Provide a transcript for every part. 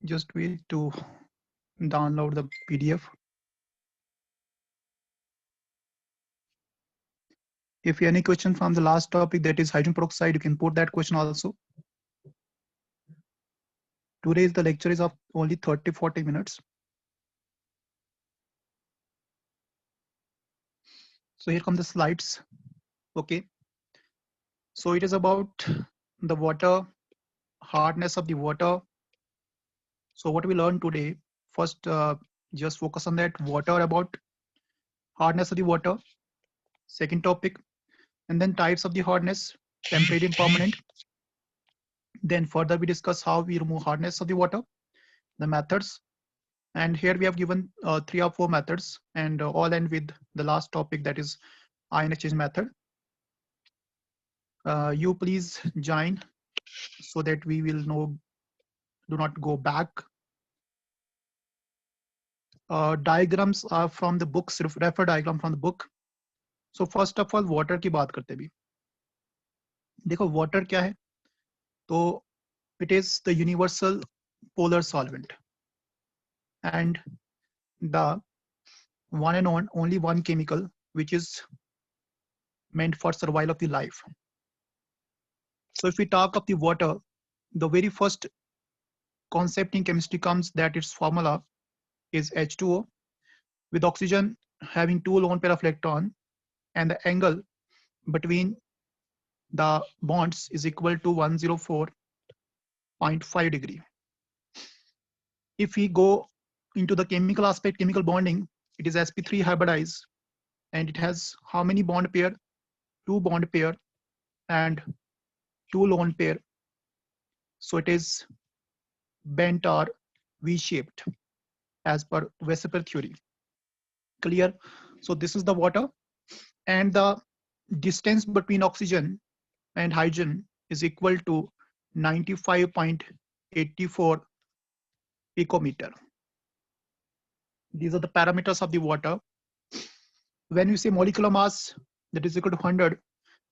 Just wait to download the PDF. If you have any question from the last topic, that is hydrogen peroxide, you can put that question also. Today's the lecture is of only 30-40 minutes. So here come the slides. Okay. So it is about the water, hardness of the water. So what we learned today, first just focus on that water, about hardness of the water. Second topic, and then types of the hardness, temporary and permanent. Then further we discuss how we remove hardness of the water, the methods. And here we have given 3 or 4 methods, and all end with the last topic, that is ion exchange method. You please join so that we will know, do not go back. Diagrams are from the books, refer diagram from the book. So first of all water की बात करते भी. देखो water क्या है, तो it is the universal polar solvent and the one and only one chemical which is meant for survival of the life. So if we talk of the water, the very first concept in chemistry comes that its formula is H2O, with oxygen having 2 lone pair of electron, and the angle between the bonds is equal to 104.5 degree. If we go into the chemical aspect, chemical bonding, it is sp3 hybridized, and it has how many bond pair? 2 bond pair and 2 lone pair. So it is bent or V-shaped as per Weissenberg theory. Clear? So this is the water, and the distance between oxygen and hydrogen is equal to 95.84 picometer. These are the parameters of the water. When we say molecular mass, that is equal to 100,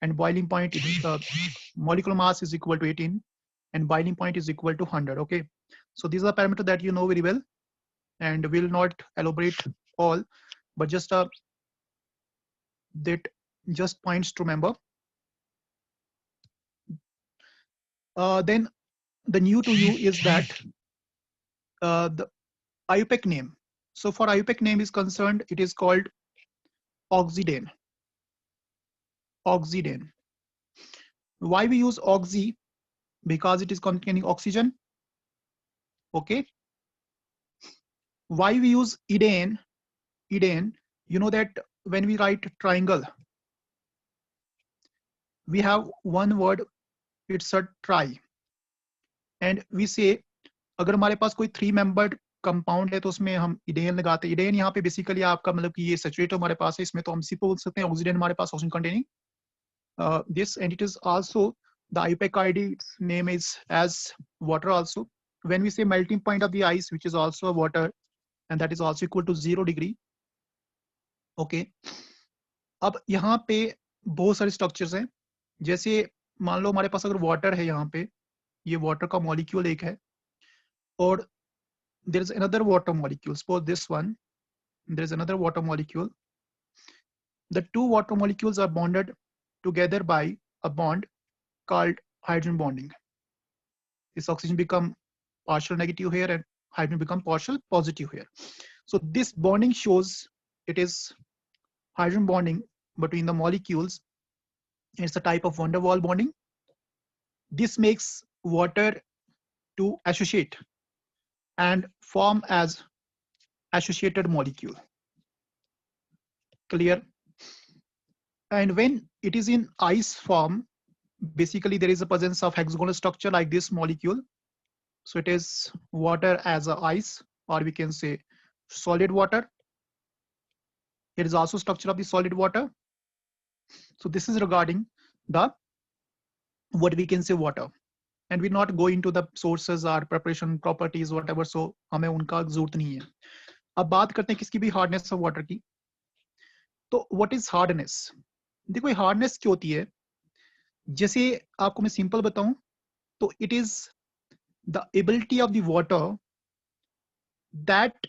and boiling point is molecular mass is equal to 18, and boiling point is equal to 100. Okay, so these are the parameters that you know very well, and will not elaborate all, but just that just points to remember. Then the new to you is that the IUPAC name. So for IUPAC name is concerned, it is called oxidane. Oxidane. Why we use oxy? Because it is containing oxygen. Okay. Why we use idane? Idane, you know that when we write triangle, we have one word, it's a tri, and we say अगर हमारे पास कोई 3 membered compound है तो उसमें हम Eden लगाते हैं. Eden यहाँ पे बेसिकली आपका मतलब कि ये सैचुरेट हमारे पास है, इसमें तो हम इसी को बोल सकते हैं ऑक्सीडेंट हमारे पास oxygen containing this, and it is also the IUPAC ID name is as water also. When we say melting point of the ice, which is also a water, and that is also equal to 0 degree. Okay. अब यहाँ पे बहुत सारे structures हैं. जैसे मान लो हमारे पास अगर वाटर है, यहाँ पे ये वाटर का मॉलिक्यूल एक है, और there is another water molecule. Suppose this one, there is another water molecule. The 2 water molecules are bonded together by a bond called hydrogen bonding. This oxygen become partial negative here and hydrogen become partial positive here. So this bonding shows it is hydrogen bonding between the molecules. It's a type of van der Waals bonding. This makes water to associate and form as associated molecule. Clear? And when it is in ice form, basically there is a presence of hexagonal structure like this molecule. So it is water as a ice, or we can say solid water. It is also structure of the solid water. So this is regarding the what we can say water, and we not go into the sources or preparation properties whatever, so हमें उनका जरूरत नहीं है. अब बात करते हैं किसकी भी हार्डनेस ऑफ वाटर की. तो व्हाट इज हार्डनेस? देखो हार्डनेस क्या होती है, जैसे आपको मैं सिंपल बताऊं तो it is the ability of the water that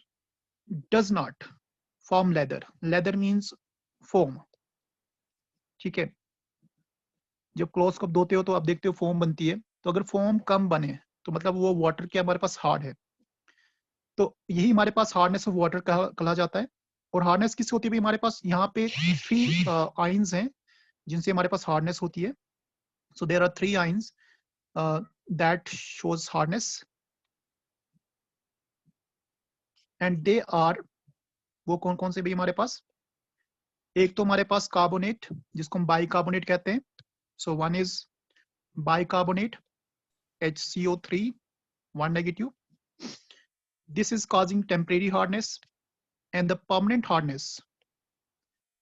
does not form leather. Leather means foam. ठीक है, जब क्लोथ्स को धोते हो तो आप देखते हो फोम बनती है, तो अगर फोम कम बने तो मतलब वो वाटर के हमारे पास हार्ड है, तो यही हमारे पास हार्डनेस ऑफ वाटर कहा जाता है। और हार्डनेस किससे होती है? हमारे पास यहाँ पे 3 आयंस हैं जिनसे हमारे पास हार्डनेस होती है। So there are 3 ions that shows hardness, and they are, वो कौन कौन से भी हमारे पास? एक तो हमारे पास कार्बोनेट जिसको हम बाइकार्बोनेट कहते हैं। So one is bicarbonate HCO3 1 negative. This is causing temporary hardness, and the permanent hardness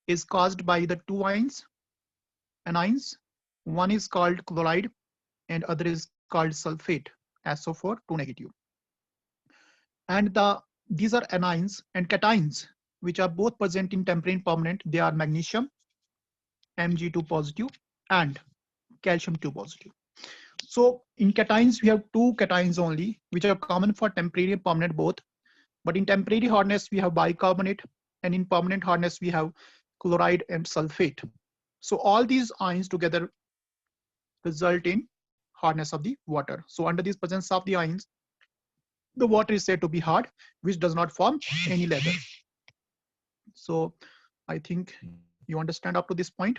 is caused by the 2 anions. One is called chloride and other is called sulfate, SO4 2 negative. And these are anions and cations which are both present in temporary and permanent. They are magnesium Mg2 positive and calcium 2 positive. So in cations we have 2 cations only which are common for temporary and permanent both. But in temporary hardness we have bicarbonate, and in permanent hardness we have chloride and sulfate. So all these ions together result in hardness of the water. So under this presence of the ions, the water is said to be hard, which does not form any leather. So I think you understand up to this point.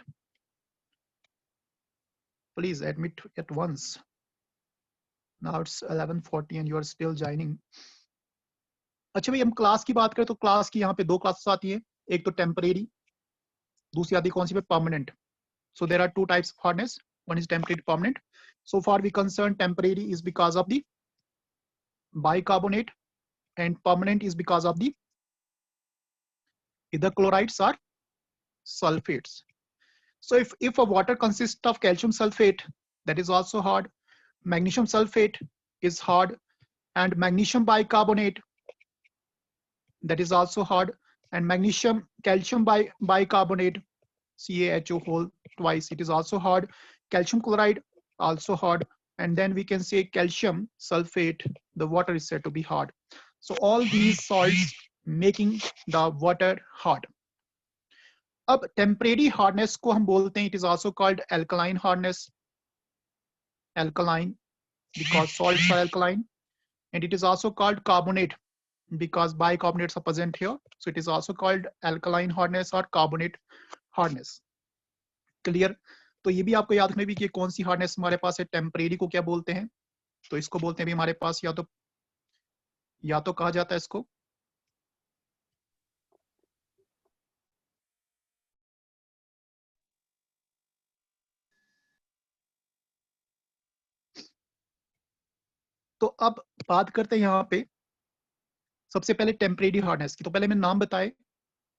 Please admit at once. Now it's 11:40 and you are still joining. अच्छा भाई, हम class की बात करें तो class की यहाँ पे 2 क्लासेस आती है, एक तो टेम्परेरी, दूसरी आती है कौन सी पे? Permanent. So there are 2 types of hardness. One is temporary, permanent. So far we concern temporary is because of the bicarbonate, and permanent is because of the either chlorides or sulfates. So if a water consists of calcium sulfate, that is also hard. Magnesium sulfate is hard, and magnesium bicarbonate, that is also hard, and magnesium calcium bicarbonate, CaHO whole twice, it is also hard. Calcium chloride also hard, and then we can say calcium sulfate, the water is said to be hard. So all these salts making the water hard. अब temporary hardness को हम बोलते हैं, it is also called alkaline hardness. Alkaline because salts are alkaline, and it is also called carbonate because bicarbonates are present here. So it is also called alkaline hardness or carbonate hardness. Clear? तो ये भी आपको याद रखना भी कि कौन सी hardness हमारे पास है। टेम्परेरी को क्या बोलते हैं? तो इसको बोलते हैं भी हमारे पास या तो कहा जाता है इसको तो अब बात करते हैं यहाँ पे सबसे पहले टेम्परेरी हार्डनेस की। तो पहले मैंने नाम बताए,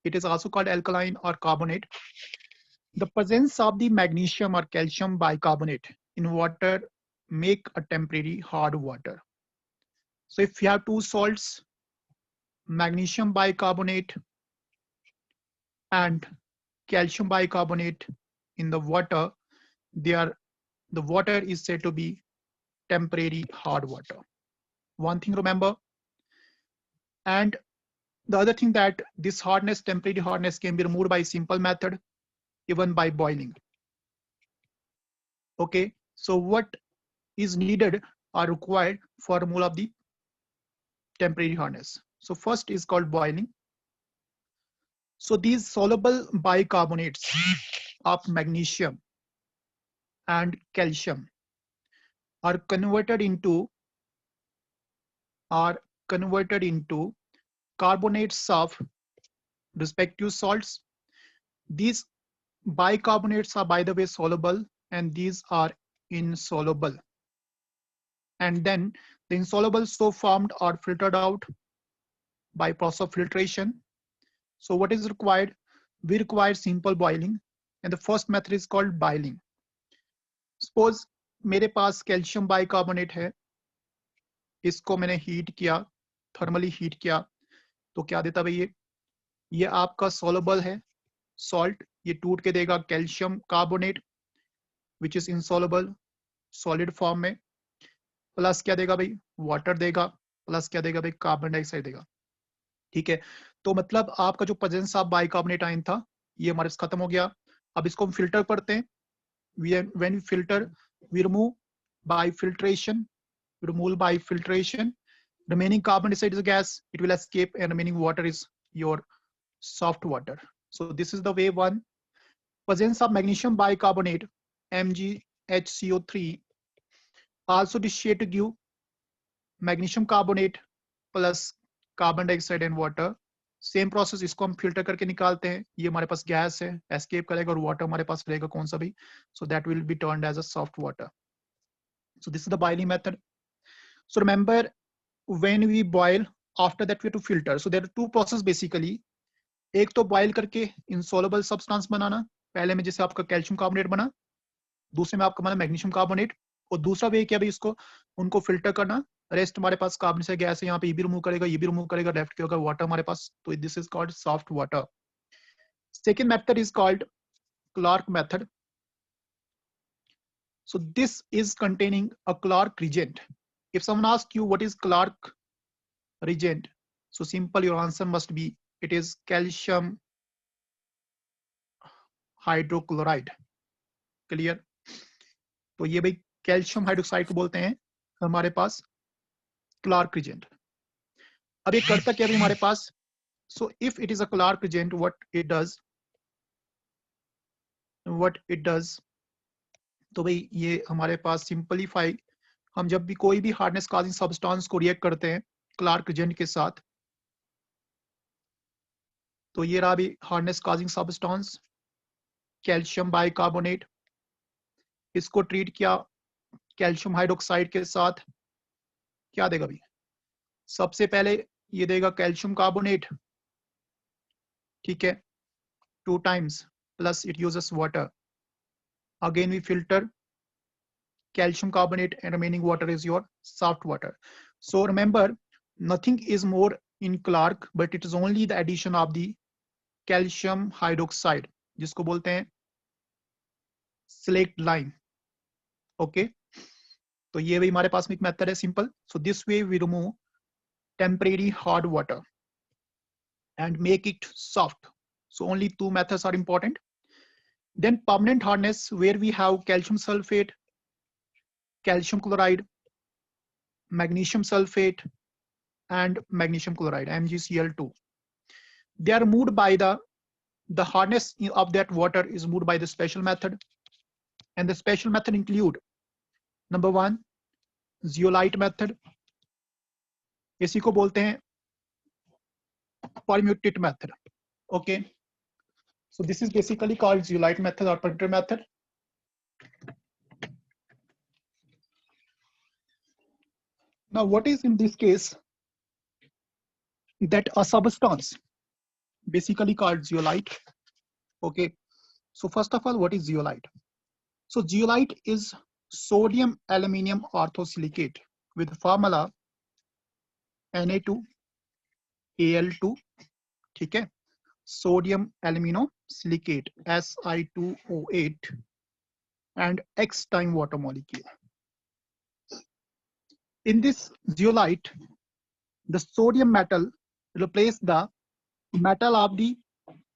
it is also called alkaline और carbonate. The presence of the magnesium or calcium bicarbonate in water make a temporary hard water. So if you have 2 salts, magnesium bicarbonate and calcium bicarbonate in the water, the water is said to be temporary hard water. One thing remember, and the other thing that this hardness, temporary hardness, can be removed by simple method, even by boiling. Okay, so what is needed or required for removal of the temporary hardness? So first is called boiling. So these soluble bicarbonates of magnesium and calcium are converted into carbonates of respective salts. These bicarbonates are, by the way, soluble, and these are insoluble. And then the insoluble so formed are filtered out by process of filtration. So what is required? We require simple boiling, and the first method is called boiling. Suppose मेरे पास calcium bicarbonate है, इसको मैंने heat किया, thermally heat किया, तो क्या देता भाई? ये आपका सोलबल है सॉल्ट, ये टूट के देगा calcium carbonate which is insoluble solid form में, प्लस क्या देगा भाई? वाटर देगा, प्लस क्या देगा भाई? कार्बन डाइऑक्साइड देगा. ठीक है, तो मतलब आपका जो प्रेजेंस ऑफ बाइकार्बोनेट आयन था ये हमारे पास खत्म हो गया। अब इसको हम फिल्टर करते हैं। when we filter, we remove by filtration, remove by filtration, remaining carbon dioxide is a gas, it will escape, and remaining water is your soft water. So this is the way one. Presence of magnesium bicarbonate, MgHCO3, also dissociate to give magnesium carbonate plus carbon dioxide and water. Same process, इसको हम filter करके निकालते हैं। ये हमारे पास gas है, escape करेगा, और वाटर हमारे पास रहेगा कौन सा भी, so that will be turned as a soft water. So this is the boiling method. So remember, when we boil, after that we have to filter. So there are two process basically. एक तो boil करके insoluble substance बनाना, पहले में जैसे आपका calcium carbonate बना, दूसरे में आपका बना मैग्नीशियम कार्बोनेट, और दूसरा वे क्या भाई इसको उनको फिल्टर करना। रेस्ट हमारे पास कार्बन से गैस है, यहाँ पे ये भी रिमूव करेगा, ये भी रिमूव करेगा, लेफ्ट क्या होगा वाटर हमारे पास, तो this is called soft water. Second method is called Clark method. So this is containing a Clark reagent. If someone asks you what is Clark reagent, so simple your answer must be it is calcium hydrochloride. Clear? तो ये भाई calcium hydroxide को बोलते हैं हमारे पास Clark regent. अब ये करता क्या है हमारे पास, so if it is a Clark reagent, what it does, तो भाई ये हमारे पास सिंपलीफाई, हम जब भी कोई भी हार्डनेस काजिंग सब्सटेंस को रिएक्ट करते हैं क्लार्क रिजेंट के साथ, तो ये रहा भी hardness causing substance calcium bicarbonate, इसको ट्रीट किया कैल्शियम हाइड्रोक्साइड के साथ, क्या देगा भाई, सबसे पहले ये देगा कैल्शियम कार्बोनेट, ठीक है, 2 times plus it uses water, again we filter calcium carbonate and remaining water is your soft water. So remember, nothing is more in Clark, but it is only the addition of the calcium hydroxide, जिसको बोलते हैं select line. Okay, तो ये भी हमारे पास में एक method है simple. So this way we remove temporary hard water and make it soft. So only two methods are important. Then permanent hardness, where we have calcium sulfate, calcium chloride, magnesium sulfate, and magnesium chloride, MgCl2. They are moved by the hardness of that water is moved by the special method, and the special method include number 1 zeolite method, इसी को बोलते हैं permutate method. Okay, so this is basically called zeolite method or permutate method. Now what is in this case that a substance basically called zeolite. Okay, so first of all, what is zeolite? So zeolite is sodium aluminium orthosilicate with formula Na2Al2, ठीक है, sodium aluminosilicate Si2O8 and X time water molecule. In this zeolite, the sodium metal replace the metal of the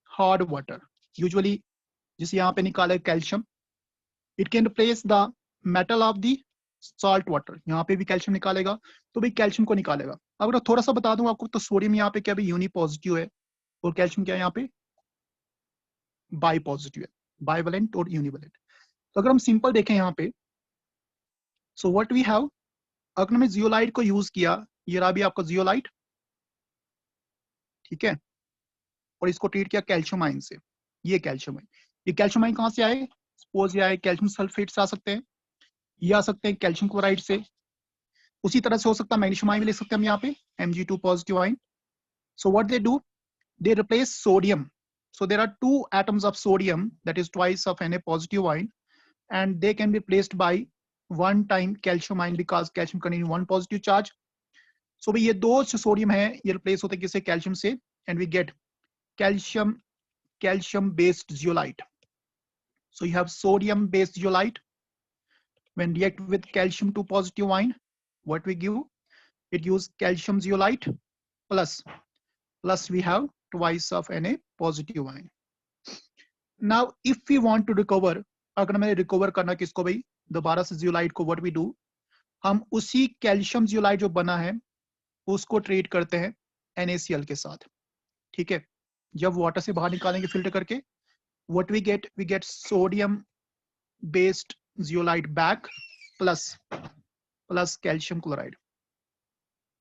hard water. Usually, जिसे यहाँ पे निकाला है calcium, it can replace the metal of the salt water. यहाँ पे भी calcium निकालेगा, तो भी कैल्शियम को निकालेगा. अगर थोड़ा सा बता दूं आपको, तो सोडियम यहाँ पे क्या भी यूनि पॉजिटिव है, और कैल्शियम क्या है यहाँ पे बाई पॉजिटिव है, बाइवेलेंट और यूनिवेलेंट. तो अगर हम सिंपल देखें यहाँ पे, सो व्हाट वी हैव, अगर हमने जियोलाइट को यूज किया, ये रहा भी आपका जियोलाइट, ठीक है, और इसको ट्रीट किया कैल्शियम आयन से, ये कैल्शियम आयन, ये कैल्शियम आयन कहाँ से आए, सपोज ये आए कैल्शियम सल्फेट से आ सकते हैं, ये आ सकते हैं कैल्शियम क्लोराइड से, उसी तरह से हो सकता है मैग्नीशियम आयन भी ले सकते हैं हम यहाँ पे Mg2 positive ion. So what they do, they replace sodium. So there are 2 atoms of sodium, that is twice of Na positive ion, and they can be replaced by 1 time calcium ion because calcium contains 1 positive charge. So भाई ये 2 sodium है, ये replace होते हैं किससे, calcium से, and we get calcium based zeolite. So you have sodium based zeolite. When react with calcium 2 positive ion, what we give, it use calcium zeolite plus plus we have twice of Na positive ion. Now if we want to recover, अगर हमें recover करना किसको भाई, दोबारा से zeolite को, what we do, हम उसी कैल्शियम जियोलाइट जो बना है उसको ट्रीट करते हैं NaCl के साथ, ठीक है। जब वाटर से बाहर निकालेंगे फिल्टर करके, what we get sodium based zeolite back plus calcium chloride.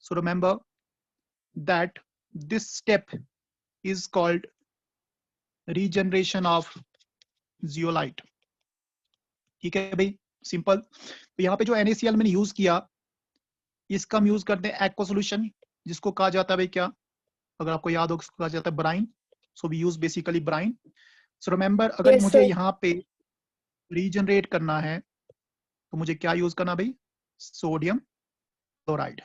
So remember that this step is called regeneration of zeolite, ठीक है भाई, सिंपल। तो यहाँ पे जो NaCl मैंने यूज किया, इसका हम यूज करते हैं एक्वा सोल्यूशन, जिसको कहा जाता है भाई क्या, अगर आपको याद हो किसको कहा जाता है, brine. So we use basically brine. So remember, अगर Yes, मुझे sir. यहाँ पे रीजनरेट करना है तो मुझे क्या यूज करना भाई, सोडियम क्लोराइड।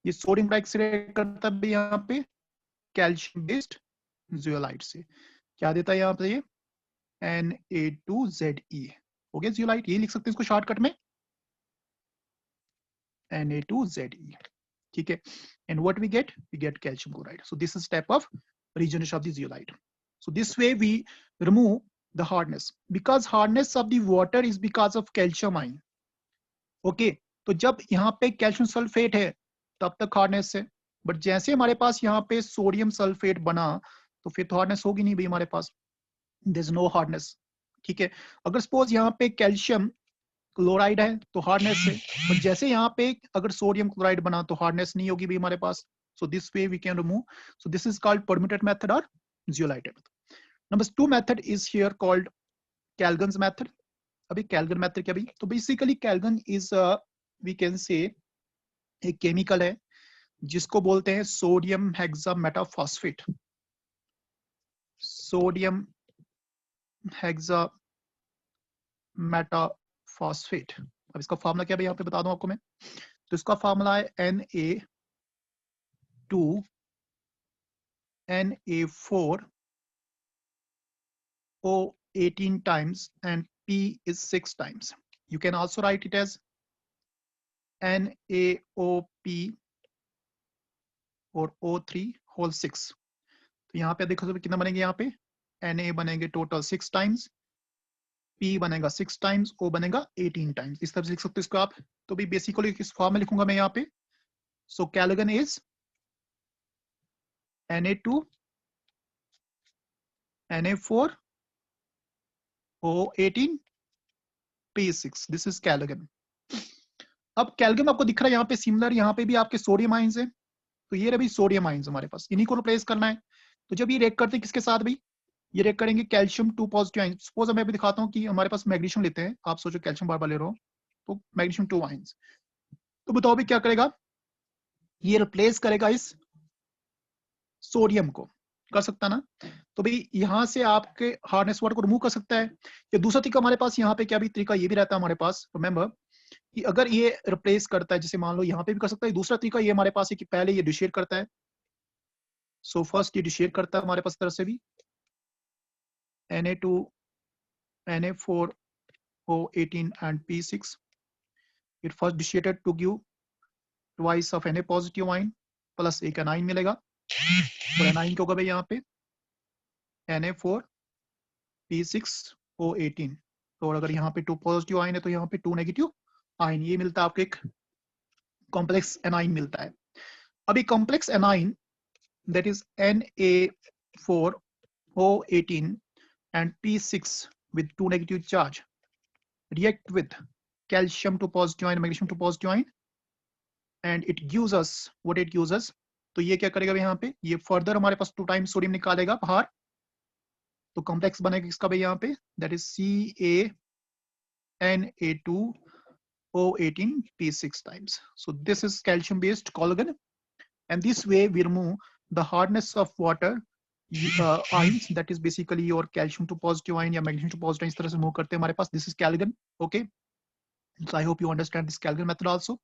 ये सोडियम क्लोराइड करता है यहाँ पे कैल्शियम बेस्ड जियोलाइट से, क्या देता है यहाँ पे ये Na2Ze, हो गया जियोलाइट, ये लिख सकते हैं इसको शॉर्टकट में Na2Ze, ठीक है। And what we get calcium chloride. So this is step of regeneration of the zeolite. So this way we remove the hardness, because hardness of the water is because of calcium ion. Okay, तो जब यहाँ पे calcium sulphate है तब तक hardness है, but जैसे हमारे पास यहाँ पे सोडियम सल्फेट बना तो फिर तो हार्डनेस होगी नहीं भाई हमारे पास, देयर इज नो हार्डनेस, ठीक है। अगर सपोज यहाँ पे कैल्शियम क्लोराइड है तो हार्डनेस है, बट जैसे यहाँ पे अगर सोडियम क्लोराइड बना तो हार्डनेस नहीं होगी भाई हमारे पास। So this way we can remove, so this is called permutit method और zeolite method. Number 2 method is here called Calgon's method. अभी कैल्गन मेथड क्या भाई, तो basically Calgon is we can say एक केमिकल है जिसको बोलते हैं सोडियम हेक्सामेटाफॉस्फेट, सोडियम हेक्सामेटाफॉस्फेट। अब इसका फार्मूला क्या भाई यहाँ पे बता दूं आपको मैं, तो इसका फार्मूला है Na2Na4O18 times and P is 6 times. You can also write it as NaOP और O3 whole 6। तो यहाँ पे देखो तो कितना बनेंगे, यहाँ पे Na बनेंगे टोटल 6 टाइम्स, P बनेगा 6 टाइम्स, O बनेगा 18 टाइम्स। इस तरह से लिख सकते हो इसको आप। तो भी बेसिकली किस फॉर्म में लिखूंगा मैं यहाँ पे, so Calgon is Na2 Na4 O18 P6, this is Calgon. अब कैल्गन आपको दिख रहा है यहाँ पे सिमिलर, यहाँ पे भी आपके सोडियम आयंस है, तो ये रही सोडियम आयंस हमारे पास, इन्हीं को रिप्लेस करना है। तो जब ये रिएक्ट करते हैं किसके साथ भाई, ये रिएक्ट करेंगे कैल्शियम 2 पॉजिटिव आयंस। सपोज मैं अभी दिखाता हूँ कि हमारे पास मैग्नीशियम लेते हैं, आप सोचो कैल्शियम बार बार ले रहे हो, तो मैग्नीशियम 2 आयंस, तो बताओ भी क्या करेगा, ये रिप्लेस करेगा इस सोडियम को, कर सकता ना। तो भाई यहाँ से आपके हार्डनेस वाटर को रिमूव कर सकता है। या दूसरा तरीका हमारे पास यहाँ पे क्या भी तरीका ये भी रहता है हमारे पास, रिमेंबर कि अगर ये रिप्लेस करता है, जैसे मान लो यहाँ पे भी कर सकता है। दूसरा तरीका ये हमारे पास है कि पहले ये डिशिएट करता है, सो फर्स्ट ये डिशिएट करता है हमारे पास तरफ से भी Na2 Na4 O18 and P6, it first dissociated to give twice of Na positive ion plus एक एनाइन मिलेगा, तो एनाइन क्या होगा भाई यहाँ पे Na4 P6 O18, तो अगर यहाँ पे 2 पॉजिटिव आयन है तो यहाँ पे 2 नेगेटिव आयन, ये मिलता है आपको एक कॉम्प्लेक्स एनाइन मिलता है। अभी complex A9 that is Na4O18 and P6 with 2 negative charge react with calcium 2 positive ion, magnesium 2 positive ion, and it gives us what it gives us। तो ये क्या करेगा यहाँ पे, ये फर्दर हमारे पास 2 टाइम्स सोडियम निकालेगा बाहर, तो कॉम्प्लेक्स बनेगा इसका भाई यहाँ पे, that is CaNa2O18 P6 times। So this is calcium based collagen, and this way we remove the hardness of water ions, that is basically your calcium 2 positive ion या magnesium 2 positive ion, इस तरह से move करते हैं हमारे पास। This is Calligan, okay, so I hope you understand this Calligan method also।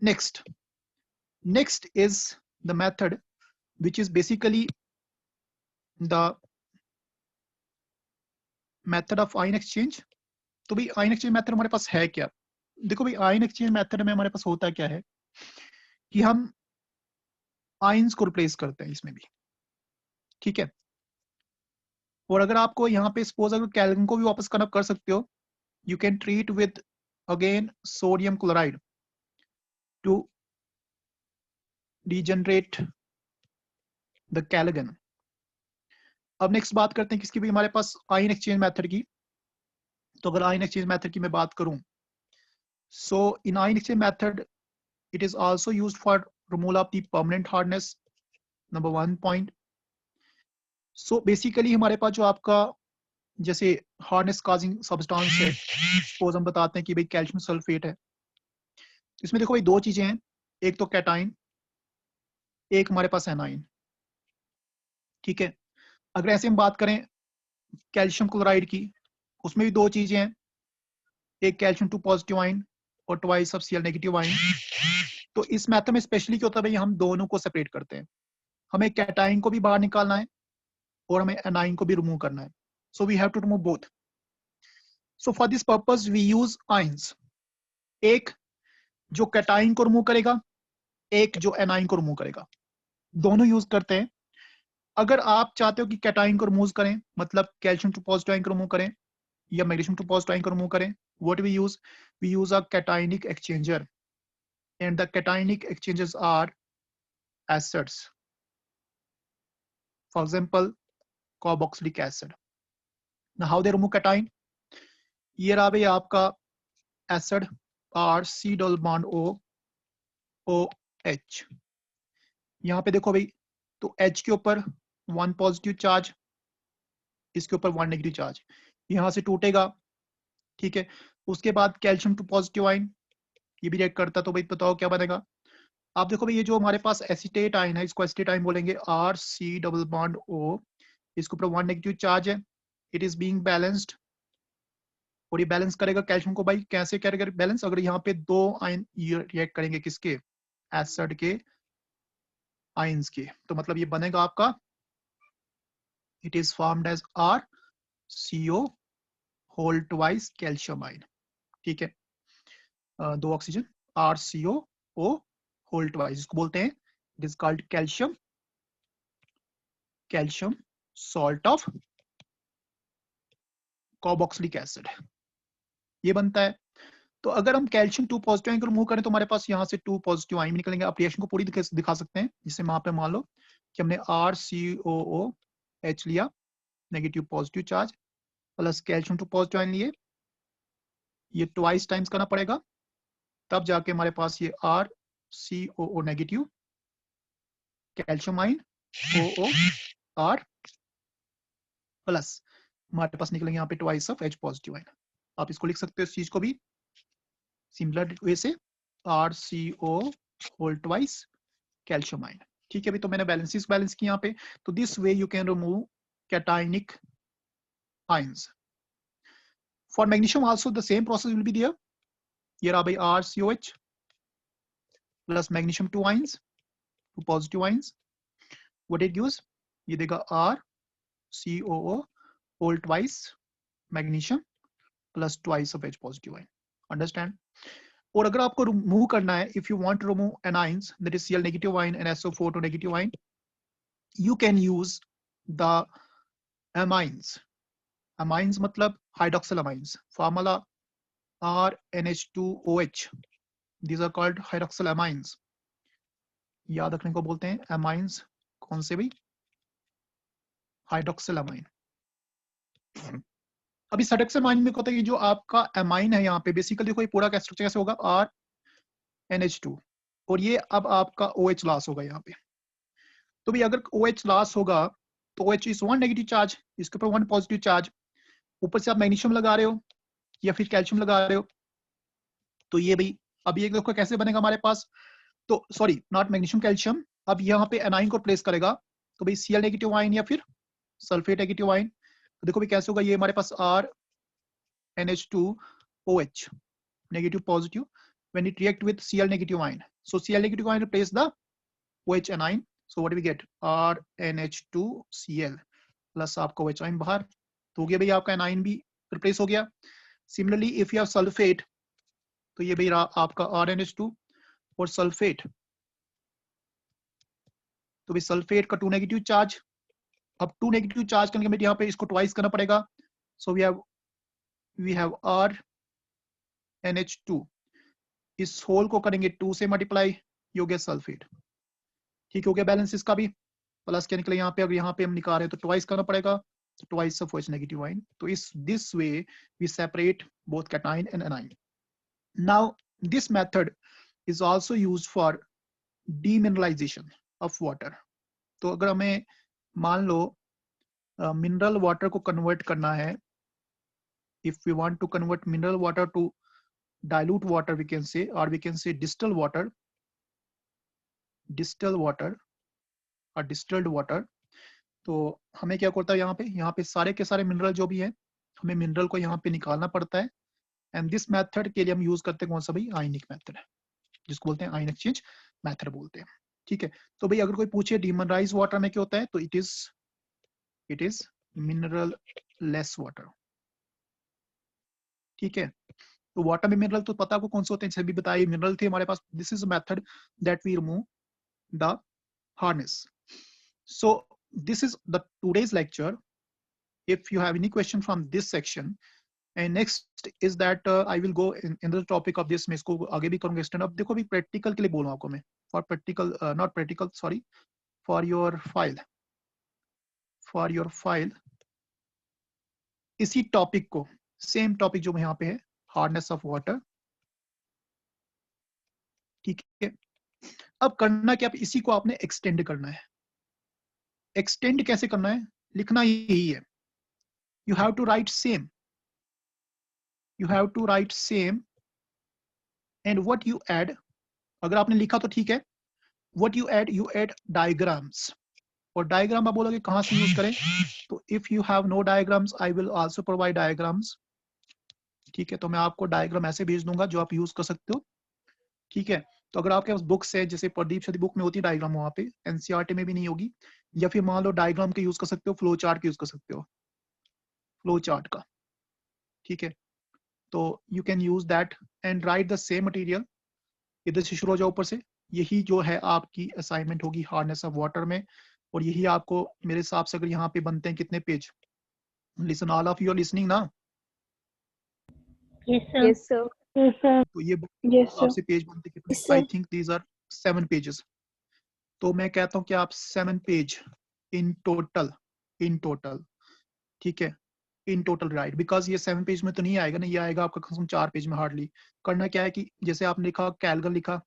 next is the method which is basically the method of ion exchange। तो भाई ion exchange method हमारे पास है क्या, देखो भाई ion exchange method में हमारे पास होता क्या है कि हम आयंस को रिप्लेस करते हैं इसमें भी, ठीक है। और अगर आपको यहाँ पे सपोज अगर कैल्विन को भी वापस कनेक्ट कर सकते हो, you can treat with again sodium chloride to degenerate the calogen. अब नेक्स्ट बात करते हैं किसकी भी, हमारे पास आयन एक्सचेंज मेथड की। तो अगर आयन एक्सचेंज मेथड की मैं बात करूं, so in ion exchange method it is also used for removal of the permanent hardness, number 1 point. So basically हमारे पास जो आपका जैसे हार्डनेस काजिंग सब्सटेंस है, सपोज हम बताते हैं कि भाई कैल्शियम सल्फेट है, इसमें देखो भाई दो चीजें हैं, एक तो कैटाइन, एक हमारे पास एनाइन, ठीक है। अगर ऐसे हम बात करें कैल्शियम क्लोराइड की, उसमें भी दो चीजें हैं, एक कैल्शियम 2 पॉजिटिव आयन और twice of Cl negative ion. तो इस मेथड में स्पेशली क्या होता है भाई, हम दोनों को सेपरेट करते हैं, हमें कैटाइन को भी बाहर निकालना है और हमें एनाइन को भी रिमूव करना है। So we have to remove both. So for this purpose we use ions, एक जो कैटाइन को रिमूव करेगा, एक जो एनाइन को रिमूव करेगा, दोनों यूज करते हैं। अगर आप चाहते हो कि कैटाइन को रिमूव करें, मतलब कैल्शियम 2 पॉजिटिव आयन को रिमूव करें या मैग्नीशियम 2 पॉजिटिव आयन को रिमूव करें, what we use a cationic exchanger, and the cationic exchanges are acids, for example carboxylic acid. Now how they remove cation, ये रहा भाई आपका acid R C double bond O O H, यहाँ पे देखो भाई, तो H के ऊपर 1 पॉजिटिव चार्ज, इसके ऊपर 1 नेगेटिव चार्ज, यहाँ से टूटेगा, ठीक है। उसके बाद कैल्शियम 2 पॉजिटिव आयन, ये भी रिएक्ट करता, तो भाई बताओ क्या बनेगा। आप देखो भाई ये जो हमारे पास एसीटेट आयन है, इसको एसीटेट आयन बोलेंगे, R C double bond O, इसके ऊपर 1 नेगेटिव चार्ज है, इट इज बीइंग बैलेंस्ड, और ये बैलेंस करेगा कैल्शियम को भाई, कैसे करेगा बैलेंस, अगर यहाँ पे दो आयन रिएक्ट करेंगे किसके, एसिड के आयंस के, तो मतलब ये बनेगा आपका, it is formed as R C O whole twice calcium ion, ठीक है। दो oxygen, R C O whole twice, इसको बोलते हैं, it is called calcium, calcium salt of carboxylic acid, ये बनता है। तो अगर हम कैल्शियम 2 पॉजिटिव आयन को रिमूव करें, तो हमारे पास यहाँ से 2 पॉजिटिव आयन निकलेंगे। आप रिएक्शन को पूरी दिखा सकते हैं, जिससे वहां पे मान लो कि हमने RCOOH लिया, negative positive charge, plus calcium 2 positive ion लिए, ये ट्वाइस टाइम्स करना पड़ेगा, तब जाके हमारे पास ये RCOO negative calcium ion OOR plus हमारे पास निकलेंगे यहाँ पे twice of H positive ion. आप इसको लिख सकते हो इस चीज को भी सिमिलर वे से, RCO whole twice calcium ion, ठीक है भी। तो मैंने बैलेंस की यहाँ पे, तो this way you can remove cationic ions. For magnesium also the same process will be there, ये रहा भाई RCOH plus magnesium 2 ions, 2 positive ions, what it gives, ये देगा RCOO whole twice magnesium plus twice of H positive ion, understand. और अगर आपको remove करना है, if you want to remove anions, that is Cl negative ion and SO4 two negative ion, you can use the amines. Amines मतलब hydroxyl amines. Formula RNH2OH. These are called hydroxyl amines. याद रखने को बोलते हैं amines, कौन से भाई, hydroxyl amine. अभी हाइड्रोक्सिल अमाइन में होता है कि जो आपका अमाइन है यहाँ पे बेसिकली देखो ये पूरा का स्ट्रक्चर कैसे होगा, RNH2, और ये अब आपका OH लॉस होगा यहाँ पे। तो भी अगर OH लॉस होगा तो OH इज 1 नेगेटिव चार्ज, इसके ऊपर 1 पॉजिटिव चार्ज, ऊपर से आप मैग्नीशियम लगा रहे हो या फिर कैल्शियम लगा रहे हो, तो ये भाई अब ये देखो कैसे बनेगा हमारे पास, तो सॉरी नॉट मैग्नीशियम कैल्शियम, अब यहाँ पे एनाइन को प्लेस करेगा, तो भाई Cl नेगेटिव आयन या फिर सल्फेट नेगेटिव आयन, तो देखो भाई कैसे होगा, ये हमारे पास RNH2OH negative positive, when it react with Cl negative ion, so Cl negative ion replace the OH anion, so what do we get, RNH2Cl plus आपका OH आयन बाहर, तो हो गया भाई आपका एनाइन भी रिप्लेस हो गया। Similarly if you have sulphate, तो ये भाई आपका RNH2 और सल्फेट, तो भाई सल्फेट का 2 नेगेटिव चार्ज, अब 2 नेगेटिव चार्ज करने के बाद यहाँ पे इसको ट्वाइस करना पड़ेगा, सो वी हैव RNH2, इस होल को करेंगे 2 से मल्टीप्लाई, ये हो गया सल्फेट, ठीक हो गया बैलेंस इसका भी, प्लस क्या निकले यहाँ पे, अगर यहाँ पे हम निकाल रहे हैं तो ट्वाइस करना पड़ेगा, तो twice of OH negative ion, तो इस this way we separate both cation and anion. Now this method is also used for demineralisation of water, तो अगर हमें मान लो मिनरल वाटर को कन्वर्ट करना है, if we want to convert mineral water to dilute water, we can say, or we can say distilled water or distilled water, तो हमें क्या करता है यहाँ पे सारे के सारे मिनरल जो भी है, हमें मिनरल को यहाँ पे निकालना पड़ता है, एंड दिस मेथड के लिए हम यूज करते हैं कौन सा भाई, आयनिक मेथड, जिसको बोलते हैं आयन एक्सचेंज मेथड बोलते हैं, ठीक है। तो भाई अगर कोई पूछे डीमिनरलाइज वाटर में क्या होता है, तो it is mineral less water, ठीक है। तो वाटर में मिनरल तो पता आपको कौन से होते हैं, सभी बताइए मिनरल थे हमारे पास, this is method that we remove the hardness. So this is the today's lecture. If you have any question from this section, and next is that I will go in the topic of this, मैं इसको आगे भी करूँगा extend। अब देखो अभी practical के लिए बोल रहा हूँ आपको मैं, for practical not practical sorry, for your file इसी टॉपिक को, सेम टॉपिक जो यहाँ पे है, हार्डनेस ऑफ वाटर, ठीक है। अब करना क्या, इसी को आपने एक्सटेंड करना है। एक्सटेंड कैसे करना है, लिखना यही है, you have to write same, and what you add, अगर आपने लिखा तो ठीक है, व्हाट यू ऐड डायग्राम्स, और डायग्राम आप बोलोगे कहाँ से यूज करें, तो if you have no diagrams I will also provide diagrams, ठीक है। तो मैं आपको डायग्राम ऐसे भेज दूंगा जो आप यूज कर सकते हो, ठीक है। तो अगर आपके पास बुक्स है, जैसे प्रदीप शदी बुक में होती है डायग्राम, वहाँ पे एनसीईआरटी में भी नहीं होगी, या फिर मान लो डायग्राम के यूज कर सकते हो, फ्लो चार्ट के यूज कर सकते हो, फ्लो चार्ट का, ठीक है। तो you can use that and right the same material, इधर से शुरू हो जाओ ऊपर से, यही जो है आपकी असाइनमेंट होगी हार्डनेस ऑफ वाटर में, और यही आपको मेरे हिसाब से अगर यहाँ पे बनते हैं कितने page, listen all of you are listening ना, Yes, sir. तो ये आपसे पेज बनते कितने, I think these are 7 pages, तो मैं कहता हूँ कि आप 7 पेज इन टोटल, ठीक है, इन टोटल राइट, बिकॉज ये 7 पेज में तो नहीं आएगा ना, ये आएगा आपका कम 4 पेज में हार्डली। करना क्या है कि जैसे आपने लिखा कैलगन लिखा,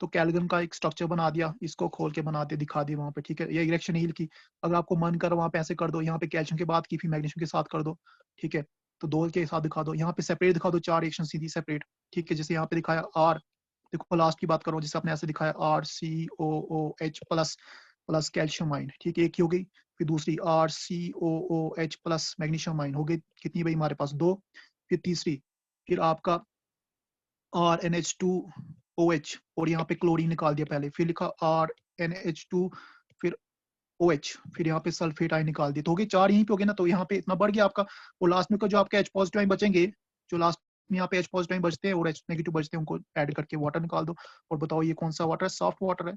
तो कैलगन का एक स्ट्रक्चर बना दिया, इसको खोल के बना दिया, दिखा दिया वहाँ पे, ठीक है। ये इरेक्शन नहीं लिखी, अगर आपको मन कर वहाँ पे ऐसे कर दो, यहाँ पे कैल्शियम के बाद की फिर मैग्नीशियम के साथ कर दो, ठीक है। तो 2 के साथ दिखा दो, यहाँ पे सेपरेट दिखा दो, 4 रिएक्शन सीधी सेपरेट, ठीक है। जैसे यहाँ पे दिखाया आर, देखो लास्ट की बात करो, जैसे आपने ऐसे दिखाया RCOOH प्लस कैल्शियम आयन, ठीक है, एक ही हो गई। फिर दूसरी RCOOH प्लस मैग्नीशियम आयन, हो गई कितनी भाई हमारे पास 2। फिर तीसरी, फिर आपका RNH2OH, और यहाँ पे क्लोरीन निकाल दिया पहले, फिर लिखा RNH2, फिर OH, फिर यहाँ पे सल्फेट आयन निकाल दिया, तो हो गए 4 यहीं पे हो गए ना, तो यहाँ पे इतना बढ़ गया आपका। और लास्ट में जो आपके H पॉजिटिव आयन बचेंगे, जो लास्ट में यहाँ पे H पॉजिटिव आयन बचते हैं और H नेगेटिव बचते हैं, उनको ऐड करके वाटर निकाल दो, और बताओ ये कौन सा वाटर है, सॉफ्ट वाटर है।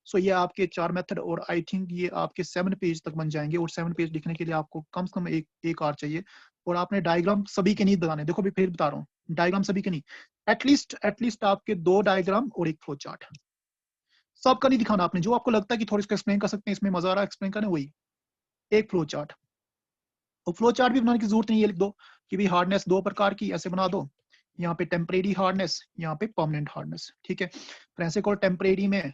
सो ये आपके 4 मेथड, और आई थिंक ये आपके 7 पेज तक बन जाएंगे, और 7 पेज लिखने के लिए आपको कम से कम एक आर चाहिए। और आपने डायग्राम सभी के नहीं बनाने, देखो भी फिर बता रहा हूँ, डायग्राम सभी के नहीं, एटलीस्ट आपके 2 डायग्राम और एक फ्लो चार्ट, सबका नहीं दिखाना आपने, जो आपको लगता है कि थोड़ा इसको एक्सप्लेन कर सकते हैं, इसमें मजा आ रहा है एक्सप्लेन करने, वही एक फ्लो चार्ट। और फ्लो चार्ट भी बनाने की जरूरत नहीं, ये लिख दो कि भाई हार्डनेस 2 प्रकार की, ऐसे बना दो, यहाँ पे टेम्परेरी हार्डनेस, यहाँ पे परमानेंट हार्डनेस, ठीक है। फिर ऐसे करो, टेम्परेरी में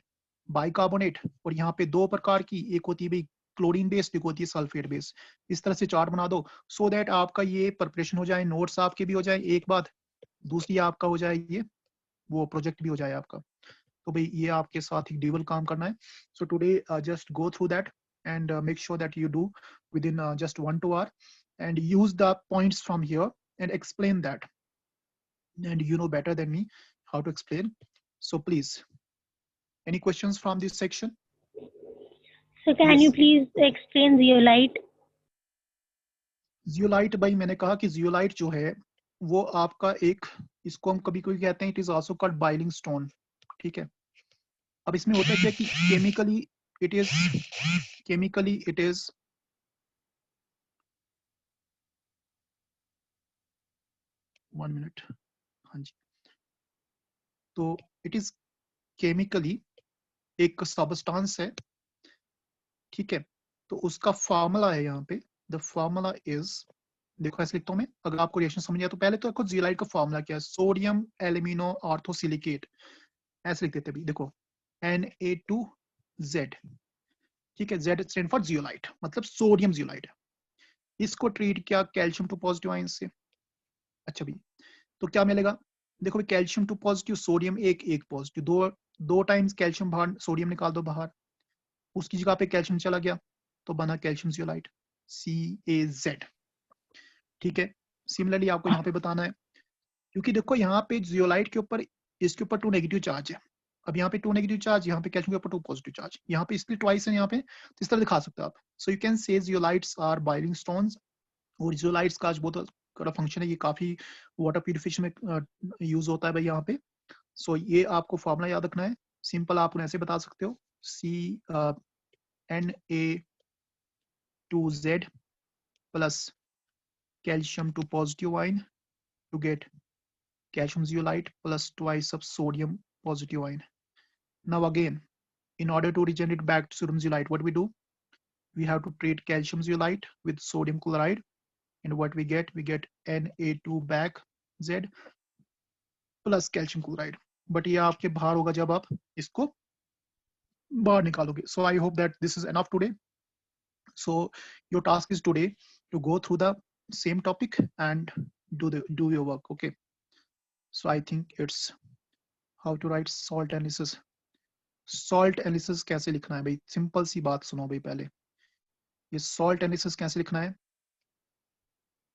बाइकार्बोनेट, और यहाँ पे 2 प्रकार की, एक होती है भाई क्लोरीन बेस्ड, एक होती है सल्फेट बेस्ड, इस तरह से चार्ट बना दो, सो दैट आपका ये प्रिपरेशन हो जाए, नोट्स आपके भी हो जाए एक बात, दूसरी आपका हो जाए ये वो प्रोजेक्ट भी हो जाए आपका। तो भाई ये आपके साथ एक ड्यूअल काम करना है। So today just go through that and make sure that you do within just 1-2 hour and use the points from here and explain that, and you know better than me how to explain. So please, any questions from this section? So can Yes. you please explain zeolite? Zeolite भाई मैंने कहा कि zeolite जो है वो आपका एक, इसको हम कभी कभी कहते हैं it is also called boiling stone, ठीक है। अब इसमें होता है क्या कि it is chemically, it is one minute, हाँ जी, तो it is chemically एक सब्सटेंस है, ठीक है, तो उसका फॉर्मूला है यहाँ पे, द फॉर्मूला इज, देखो ऐसे लिखता हूँ मैं, अगर आपको रिएक्शन समझ आया तो पहले तो देखो जियोलाइट का फॉर्मूला क्या है, सोडियम एल्यूमिनो ऑर्थोसिलिकेट, ऐसे लिख देते हैं, देखो Na2Z, ठीक है, Z स्टैंड फॉर जियोलाइट, मतलब सोडियम जियोलाइट। इसको ट्रीट किया कैल्शियम टू पॉजिटिव आयन से, अच्छा भी, तो क्या मिलेगा, देखो भाई कैल्शियम टू पॉजिटिव, सोडियम एक पॉजिटिव, दो टाइम्स कैल्शियम बाहर, सोडियम निकाल दो बाहर, उसकी जगह पे कैल्शियम चला गया, तो बना कैल्शियम जियोलाइट, CaZ, ठीक है। सिमिलरली आपको यहाँ पे बताना है, क्योंकि देखो यहाँ पे जियोलाइट के ऊपर, इसके ऊपर 2 नेगेटिव चार्ज है, अब यहाँ पे 2 नेगेटिव चार्ज, यहाँ पे कैल्शियम के ऊपर 2 पॉजिटिव चार्ज, यहाँ पे इसलिए ट्वाइस है यहाँ पे, तो इस तरह दिखा सकते हो आप। So you can say zeolites are boiling stones, और जियोलाइट्स का आज बहुत बड़ा फंक्शन है, ये काफी वाटर प्यूरिफिकेशन में यूज होता है भाई यहाँ पे। सो ये आपको फॉर्मूला याद रखना है, सिंपल आप उन्हें ऐसे बता सकते हो, Na2Z plus calcium to positive ion to get calcium zeolite plus twice of sodium positive ion. Now again, in order to regenerate back to sodium zeolite, what we do? We have to treat calcium zeolite with sodium chloride, and what we get Na2 back Z plus calcium chloride. But ये आपके बाहर होगा जब आप इसको बाहर निकालोगे. So I hope that this is enough today. So your task is today to go through the same topic and do your work. Okay. So I think it's how to write salt analysis. Salt analysis कैसे लिखना है भाई, simple सी बात सुनो भाई, पहले ये salt analysis कैसे लिखना है,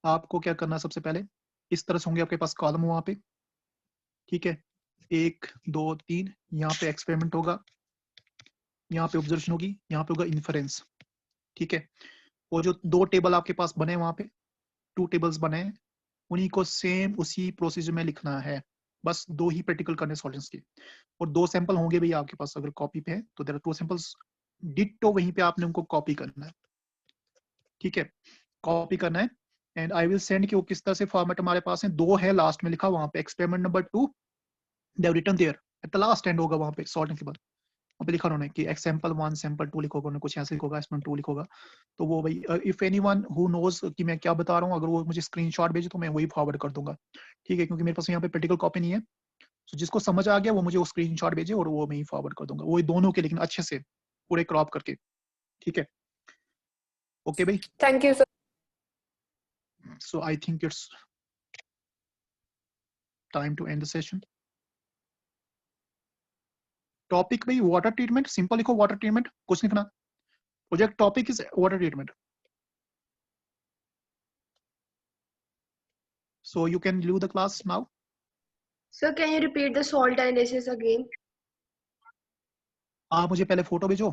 आपको क्या करना है, सबसे पहले इस तरह से होंगे आपके पास कॉलम वहां पे, ठीक है, 1 2 3, यहाँ पे एक्सपेरिमेंट होगा, यहाँ पे ऑब्जर्वेशन होगी, यहाँ पे होगा इन्फरेंस, ठीक है, और जो 2 टेबल आपके पास बने वहां पे, 2 टेबल्स बने हैं, उन्हीं को सेम उसी प्रोसीजर में लिखना है, बस 2 ही प्रैक्टिकल करने सॉल्वेंट्स के, और 2 सैंपल होंगे भाई आपके पास, अगर कॉपी पे है तो देयर आर 2 सैंपल्स, डिट्टो वहीं पे आपने उनको कॉपी करना है, ठीक है, कॉपी करना है, एंड आई विल सेंड कि वो किस तरह से फॉर्मेट हमारे पास है, 2 है लास्ट में लिखा वहां पे, experiment number 2 they have written there at the last end होगा वहां पे सॉल्टिंग के बाद, वहां पे लिखा उन्होंने कि एग्जांपल 1 सैंपल 2 लिखोगा, उन्होंने कुछ ऐसे लिखोगा, एक्सपेरिमेंट 2 लिखोगा, तो वो भाई इफ एनीवन हु नोज कि मैं क्या बता रहा हूँ, अगर वो मुझे स्क्रीनशॉट भेजे तो मैं वही फॉरवर्ड कर दूंगा, ठीक है, क्योंकि मेरे पास यहाँ पे प्रैक्टिकल कॉपी नहीं है, तो जिसको समझ आ गया वो मुझे वो स्क्रीनशॉट भेजे और वो मैं ही फॉरवर्ड कर दूंगा, वो दोनों के, लेकिन अच्छे से पूरे क्रॉप करके, ठीक है, ओके भाई, thank you sir. So I think it's time to end the session. Topic भाई वाटर ट्रीटमेंट, सिंपल लिखो वाटर ट्रीटमेंट, कुछ लिखना, project topic is water treatment, so you can leave the class now. Sir, can you repeat the salt analysis again? आप मुझे पहले photo भेजो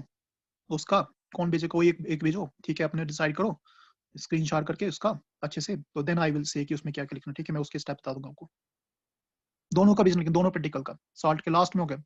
उसका, कौन भेजे, कोई एक भेजो, ठीक है, अपने डिसाइड करो स्क्रीनशॉट करके उसका अच्छे से, तो देन आई विल से कि उसमें क्या क्या लिखना, ठीक है, मैं उसके स्टेप बता दूंगा आपको, दोनों का भेजना, दोनों प्रैक्टिकल का, सॉल्ट के लास्ट में हो गया,